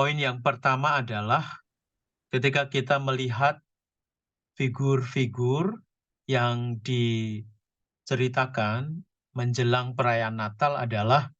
poin yang pertama adalah ketika kita melihat figur-figur yang diceritakan menjelang perayaan Natal adalah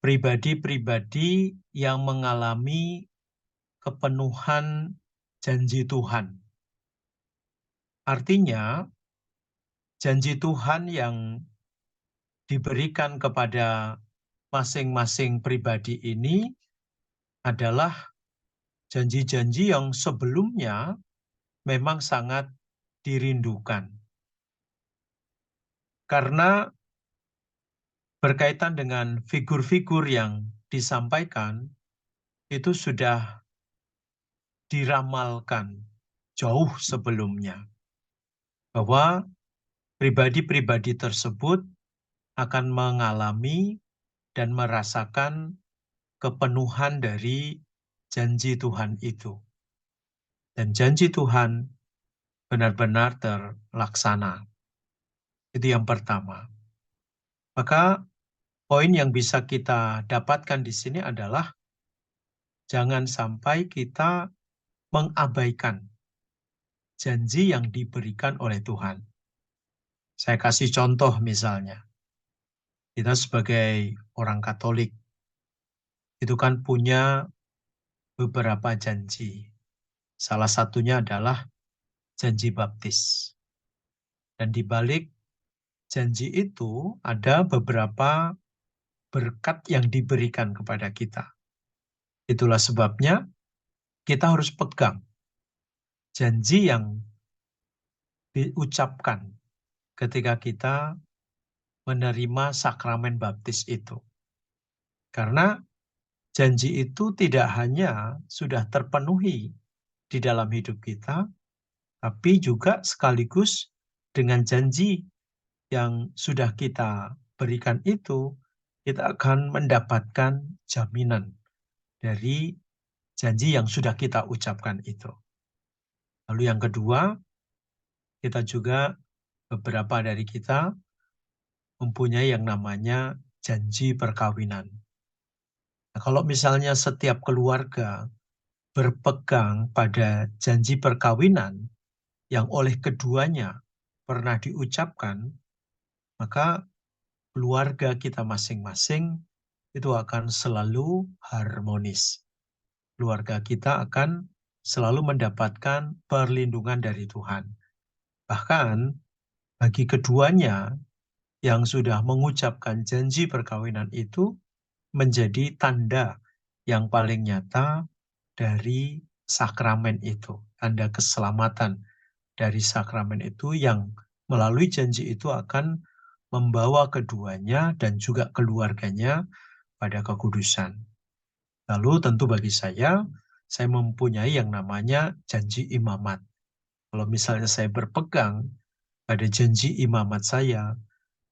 pribadi-pribadi yang mengalami kepenuhan janji Tuhan. Artinya, janji Tuhan yang diberikan kepada masing-masing pribadi ini adalah janji-janji yang sebelumnya memang sangat dirindukan. Karena berkaitan dengan figur-figur yang disampaikan, itu sudah diramalkan jauh sebelumnya. Bahwa pribadi-pribadi tersebut akan mengalami dan merasakan kepenuhan dari janji Tuhan itu. Dan janji Tuhan benar-benar terlaksana. Itu yang pertama. Maka poin yang bisa kita dapatkan di sini adalah jangan sampai kita mengabaikan janji yang diberikan oleh Tuhan. Saya kasih contoh misalnya. Kita sebagai orang Katolik itu kan punya beberapa janji. Salah satunya adalah janji baptis. Dan di balik janji itu ada beberapa berkat yang diberikan kepada kita. Itulah sebabnya kita harus pegang janji yang diucapkan ketika kita menerima sakramen baptis itu. Karena janji itu tidak hanya sudah terpenuhi di dalam hidup kita, tapi juga sekaligus dengan janji yang sudah kita berikan itu, kita akan mendapatkan jaminan dari janji yang sudah kita ucapkan itu. Lalu yang kedua, kita juga beberapa dari kita mempunyai yang namanya janji perkawinan. Nah, kalau misalnya setiap keluarga berpegang pada janji perkawinan yang oleh keduanya pernah diucapkan, maka keluarga kita masing-masing itu akan selalu harmonis. Keluarga kita akan selalu mendapatkan perlindungan dari Tuhan. Bahkan bagi keduanya yang sudah mengucapkan janji perkawinan itu menjadi tanda yang paling nyata dari sakramen itu, tanda keselamatan dari sakramen itu yang melalui janji itu akan membawa keduanya dan juga keluarganya pada kekudusan. Lalu tentu bagi saya mempunyai yang namanya janji imamat. Kalau misalnya saya berpegang pada janji imamat saya,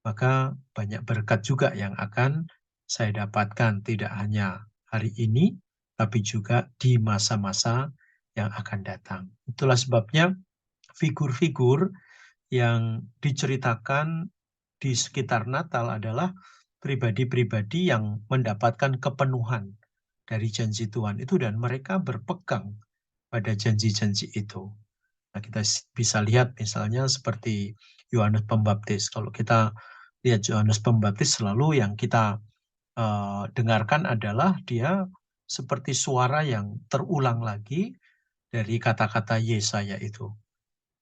maka banyak berkat juga yang akan saya dapatkan tidak hanya hari ini, tapi juga di masa-masa yang akan datang. Itulah sebabnya figur-figur yang diceritakan di sekitar Natal adalah pribadi-pribadi yang mendapatkan kepenuhan dari janji Tuhan itu dan mereka berpegang pada janji-janji itu. Nah, kita bisa lihat misalnya seperti Yohanes Pembaptis. Kalau kita lihat Yohanes Pembaptis selalu yang kita dengarkan adalah dia seperti suara yang terulang lagi dari kata-kata Yesaya itu.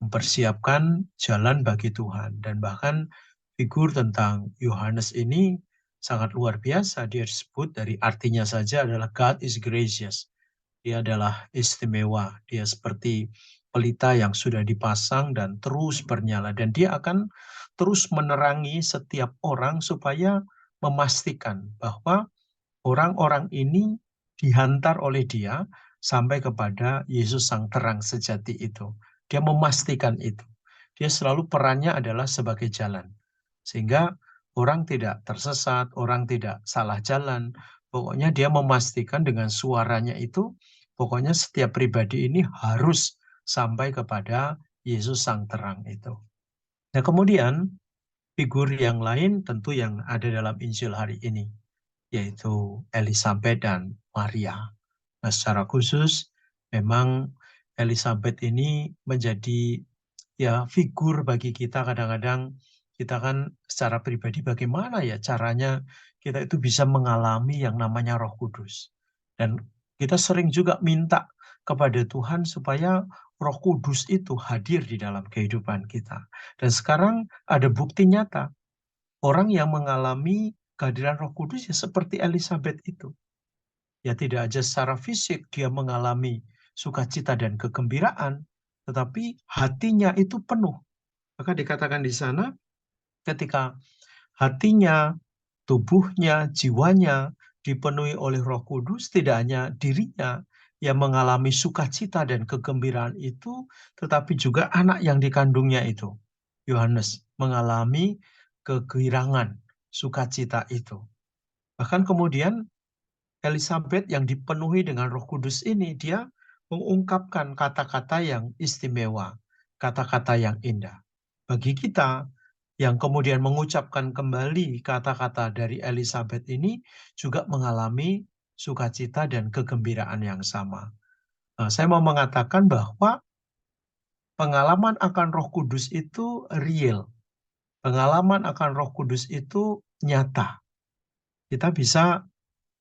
Mempersiapkan jalan bagi Tuhan. Dan bahkan figur tentang Yohanes ini sangat luar biasa. Dia disebut dari artinya saja adalah God is gracious. Dia adalah istimewa. Dia seperti pelita yang sudah dipasang dan terus bernyala. Dan dia akan terus menerangi setiap orang supaya memastikan bahwa orang-orang ini dihantar oleh dia sampai kepada Yesus sang terang sejati itu. Dia memastikan itu. Dia selalu perannya adalah sebagai jalan. Sehingga orang tidak tersesat, orang tidak salah jalan. Pokoknya dia memastikan dengan suaranya itu, pokoknya setiap pribadi ini harus sampai kepada Yesus sang terang itu. Nah kemudian figur yang lain tentu yang ada dalam Injil hari ini, yaitu Elizabeth dan Maria. Nah, secara khusus memang Elizabeth ini menjadi ya figur bagi kita. Kadang-kadang kita kan secara pribadi bagaimana ya caranya kita itu bisa mengalami yang namanya Roh Kudus. Dan kita sering juga minta kepada Tuhan supaya Roh Kudus itu hadir di dalam kehidupan kita. Dan sekarang ada bukti nyata. Orang yang mengalami kehadiran Roh Kudus ya seperti Elizabeth itu. Ya tidak aja secara fisik dia mengalami sukacita dan kegembiraan, tetapi hatinya itu penuh. Maka dikatakan di sana ketika hatinya, tubuhnya, jiwanya dipenuhi oleh Roh Kudus, tidak hanya dirinya yang mengalami sukacita dan kegembiraan itu, tetapi juga anak yang dikandungnya itu, Yohanes, mengalami kegirangan, sukacita itu. Bahkan kemudian Elizabeth yang dipenuhi dengan Roh Kudus ini, dia mengungkapkan kata-kata yang istimewa, kata-kata yang indah. Bagi kita yang kemudian mengucapkan kembali kata-kata dari Elizabeth ini juga mengalami sukacita dan kegembiraan yang sama. Nah, saya mau mengatakan bahwa pengalaman akan Roh Kudus itu real. Pengalaman akan Roh Kudus itu nyata. Kita bisa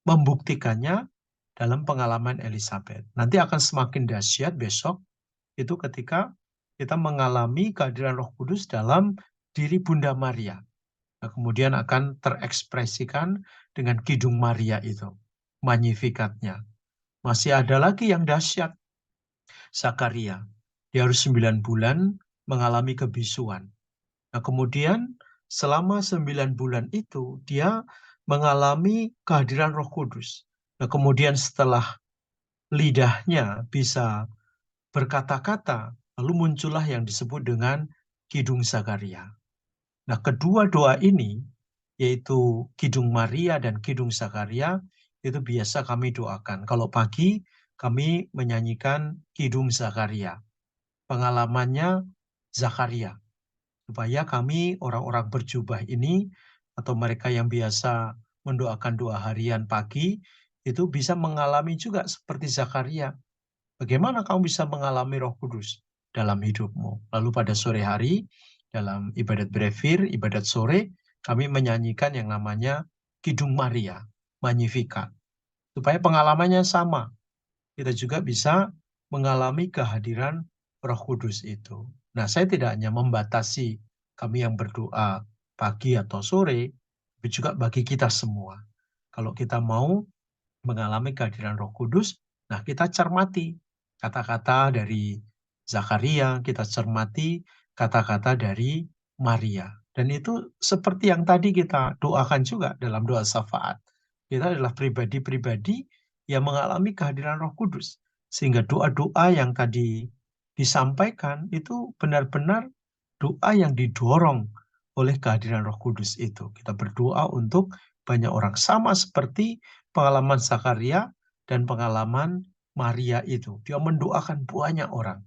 membuktikannya dalam pengalaman Elizabeth. Nanti akan semakin dahsyat besok itu ketika kita mengalami kehadiran Roh Kudus dalam diri Bunda Maria. Nah, kemudian akan terekspresikan dengan Kidung Maria itu, Magnificatnya. Masih ada lagi yang dahsyat, Zakaria. Dia harus 9 bulan mengalami kebisuan. Nah, kemudian selama 9 bulan itu dia mengalami kehadiran Roh Kudus. Nah, kemudian setelah lidahnya bisa berkata-kata, lalu muncullah yang disebut dengan Kidung Zakaria. Nah, kedua doa ini, yaitu Kidung Maria dan Kidung Zakaria, itu biasa kami doakan. Kalau pagi, kami menyanyikan Kidung Zakaria. Pengalamannya Zakaria. Supaya kami orang-orang berjubah ini, atau mereka yang biasa mendoakan doa harian pagi, itu bisa mengalami juga seperti Zakaria. Bagaimana kamu bisa mengalami Roh Kudus dalam hidupmu? Lalu pada sore hari, dalam ibadat brevir, ibadat sore, kami menyanyikan yang namanya Kidung Maria, Magnificat. Supaya pengalamannya sama. Kita juga bisa mengalami kehadiran Roh Kudus itu. Nah, saya tidak hanya membatasi kami yang berdoa pagi atau sore, tapi juga bagi kita semua. Kalau kita mau mengalami kehadiran Roh Kudus, nah kita cermati kata-kata dari Zakaria, kita cermati kata-kata dari Maria. Dan itu seperti yang tadi kita doakan juga dalam doa syafaat. Kita adalah pribadi-pribadi yang mengalami kehadiran Roh Kudus. Sehingga doa-doa yang tadi disampaikan itu benar-benar doa yang didorong oleh kehadiran Roh Kudus itu. Kita berdoa untuk banyak orang, sama seperti pengalaman Zakaria dan pengalaman Maria itu. Dia mendoakan banyak orang.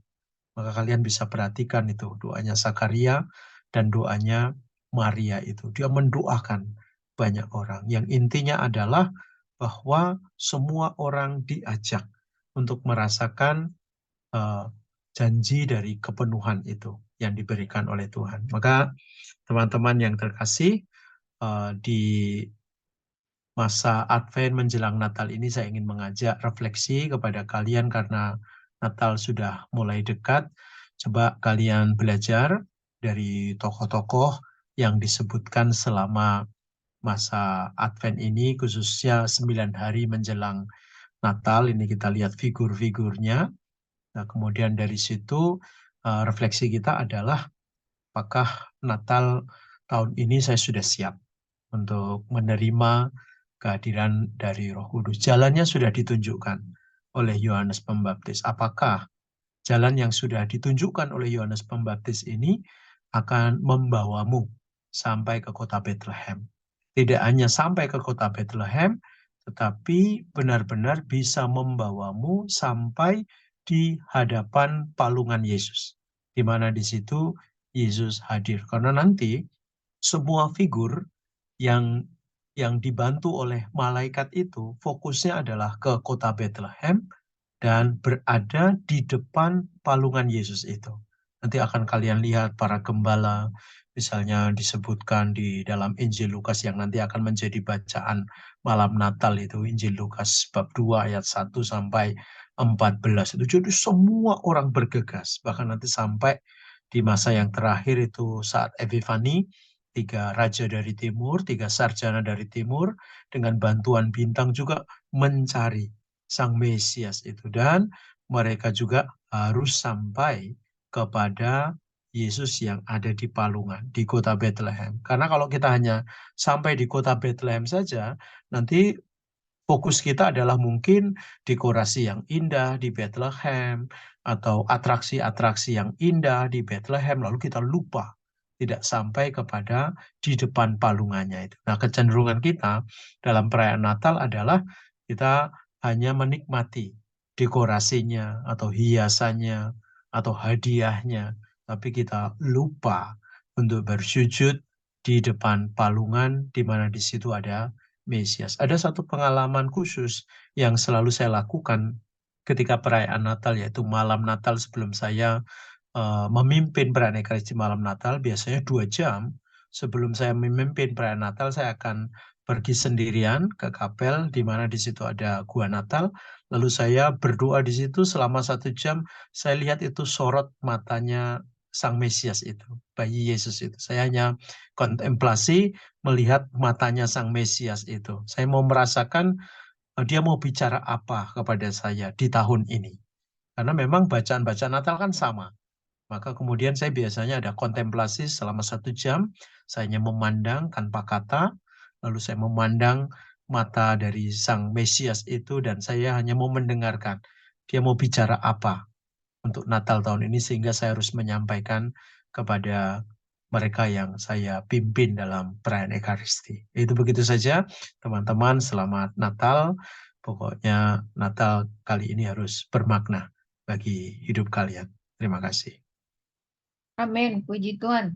Maka kalian bisa perhatikan itu doanya Zakaria dan doanya Maria itu. Dia mendoakan banyak orang. Yang intinya adalah bahwa semua orang diajak untuk merasakan uh, janji dari kepenuhan itu yang diberikan oleh Tuhan. Maka teman-teman yang terkasih, di masa Advent menjelang Natal ini saya ingin mengajak refleksi kepada kalian karena Natal sudah mulai dekat. Coba kalian belajar dari tokoh-tokoh yang disebutkan selama masa Advent ini, khususnya 9 hari menjelang Natal. Ini kita lihat figur-figurnya. Nah, kemudian dari situ refleksi kita adalah apakah Natal tahun ini saya sudah siap untuk menerima kehadiran dari Roh Kudus. Jalannya sudah ditunjukkan oleh Yohanes Pembaptis. Apakah jalan yang sudah ditunjukkan oleh Yohanes Pembaptis ini akan membawamu sampai ke kota Bethlehem? Tidak hanya sampai ke kota Bethlehem, tetapi benar-benar bisa membawamu sampai di hadapan palungan Yesus, di mana di situ Yesus hadir. Karena nanti semua figur yang yang dibantu oleh malaikat itu fokusnya adalah ke kota Bethlehem dan berada di depan palungan Yesus itu. Nanti akan kalian lihat para gembala, misalnya disebutkan di dalam Injil Lukas yang nanti akan menjadi bacaan malam Natal itu, Injil Lukas bab 2 ayat 1 sampai 14 itu. Jadi semua orang bergegas, bahkan nanti sampai di masa yang terakhir itu saat Epifani, 3 raja dari timur, 3 sarjana dari timur, dengan bantuan bintang juga mencari Sang Mesias itu. Dan mereka juga harus sampai kepada Yesus yang ada di palungan, di kota Bethlehem. Karena kalau kita hanya sampai di kota Bethlehem saja, nanti fokus kita adalah mungkin dekorasi yang indah di Bethlehem, atau atraksi-atraksi yang indah di Bethlehem, lalu kita lupa tidak sampai kepada di depan palungannya itu. Nah, kecenderungan kita dalam perayaan Natal adalah kita hanya menikmati dekorasinya atau hiasannya atau hadiahnya, tapi kita lupa untuk bersujud di depan palungan di mana di situ ada Mesias. Ada satu pengalaman khusus yang selalu saya lakukan ketika perayaan Natal, yaitu malam Natal sebelum saya memimpin perayaan Ekaristi malam Natal. Biasanya 2 jam sebelum saya memimpin perayaan Natal, saya akan pergi sendirian ke kapel di mana di situ ada gua Natal. Lalu saya berdoa di situ selama 1 jam. Saya lihat itu sorot matanya Sang Mesias itu, bayi Yesus itu. Saya hanya kontemplasi melihat matanya Sang Mesias itu. Saya mau merasakan dia mau bicara apa kepada saya di tahun ini. Karena memang bacaan-bacaan Natal kan sama. Maka kemudian saya biasanya ada kontemplasi selama 1 jam. Saya hanya memandang tanpa kata, lalu saya memandang mata dari Sang Mesias itu, dan saya hanya mau mendengarkan dia mau bicara apa untuk Natal tahun ini, sehingga saya harus menyampaikan kepada mereka yang saya pimpin dalam perayaan Ekaristi. Itu begitu saja, teman-teman. Selamat Natal. Pokoknya Natal kali ini harus bermakna bagi hidup kalian. Terima kasih. Amin, puji Tuhan.